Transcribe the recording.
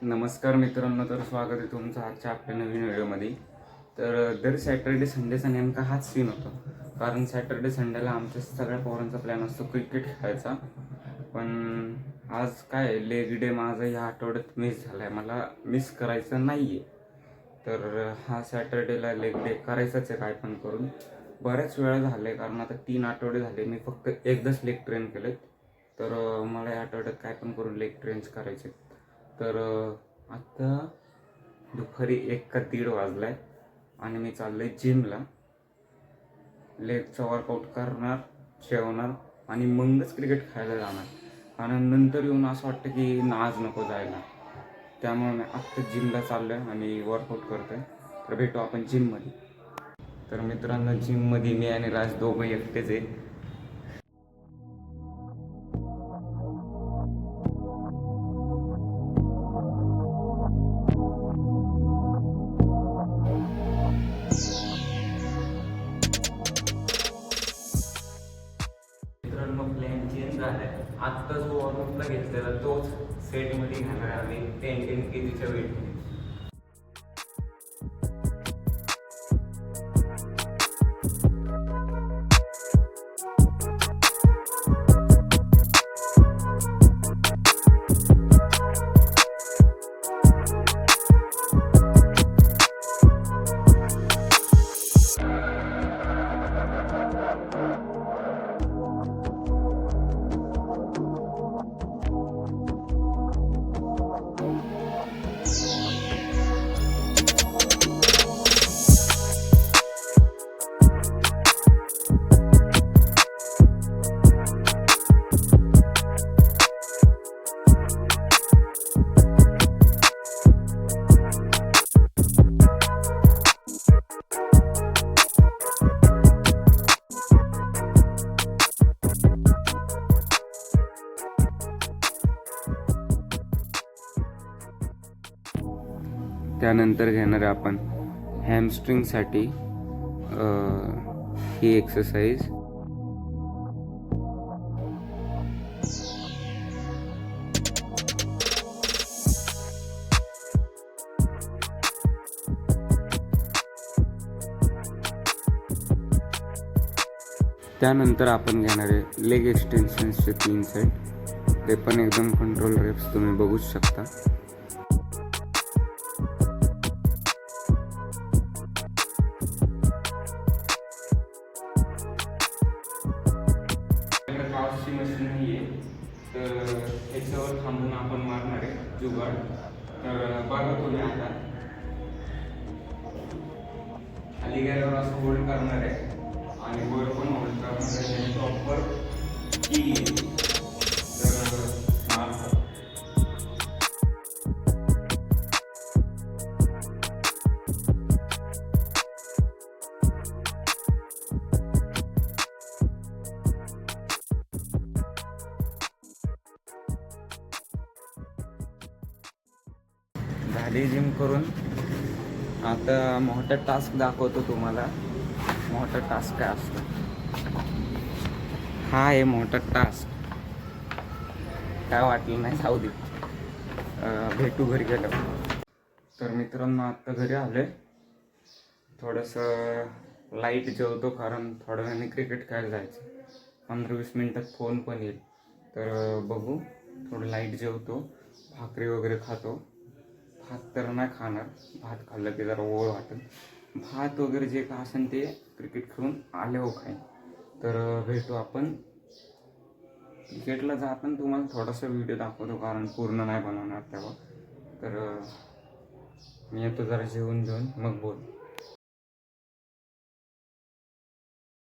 नमस्कार मित्रांनो, तर स्वागत आहे तुमचं आजच्या आपल्या नवीन व्हिडिओमध्ये. तर दर सॅटर्डे संडेचा नेमका हाच सीन होतो, कारण सॅटर्डे संडेला आमच्या सगळ्या पोरांचा प्लॅन असतो क्रिकेट खेळायचा. पण आज काय लेग डे माझा ह्या आठवड्यात मिस झाला आहे, मला मिस करायचं नाही आहे. तर हा सॅटर्डेला लेग डे करायचाच आहे काय पण करून. बऱ्याच वेळा झाले, कारण आता 3 आठवडे झाले मी फक्त एकदाच लेग ट्रेन केलेत. तर मला या आठवड्यात काय पण करून लेग ट्रेन्स करायचे. तर आत्ता दुपारी 1 का 1:30 वाजलाय आणि मी चाललोय जिमला. लेगचा वर्कआउट करणार, जेवणार आणि मगच क्रिकेट खेळायला जाणार. आणि नंतर येऊन असं वाटतं की आज नको जायला. त्यामुळे मी आत्ता जिमला चाललोय आणि वर्कआउट करतोय. तर भेटू आपण जिममध्ये. तर मित्रांनो, जिममध्ये मी आणि राज दोघं एकटेच आहे. मित्रांनो, प्लॅन चेंज झालाय. आत्ता जो वॉर्मअपला घेतलेला तोच सेटमध्ये घेणार आहे आम्ही 10 kgच्या वेटमध्ये. त्यानंतर घेणार आपण हॅमस्ट्रिंगसाठी ही एक्सरसाइज. त्यानंतर आपण घेणार आहे लेग एक्सटेन्शन्सचे 3 सेट. ते पण एकदम कंट्रोल रेप्स तुम्ही बघूच शकता. पावसाची मशीन नाही आहे, तर ह्याच्यावर थांबून आपण मारणार आहे जुगाड. तर बघा तुम्ही आता खाली गेल्यावर असं होल्ड करणार आहे आणि वर पण होल्ड करणार आहे. प्रॉपर की तर मारतात. झाली जिम करून. आता मोठा टास्क दाखवतो तुम्हाला. मोठा टास्क काय असतो, हा आहे मोठा टास्क. काय वाटलं नाही, जाऊ दे, भेटू घरी गेल्यावर. तर मित्रांनो, आत्ता घरी आले. थोडंसं लाईट जेवतो, कारण थोड्या वेळाने क्रिकेट खेळायला जायचं. 15-20 मिनटात फोन पण येईल. तर बघू, थोडं लाईट जेवतो, भाकरी वगैरे खातो. भात तर नाही खाणार, भात खाल्लं की जरा ओळ वाटेल. भात वगैरे जे का असेल ते क्रिकेट खेळून आल्यावर खाईन. तर भेटू आपण क्रिकेटला जाताना. तुम्हाला थोडासा व्हिडिओ दाखवतो, कारण पूर्ण नाही बनवणार तेव्हा. तर मी येतो जरा जेवून घेऊन, मग बोल.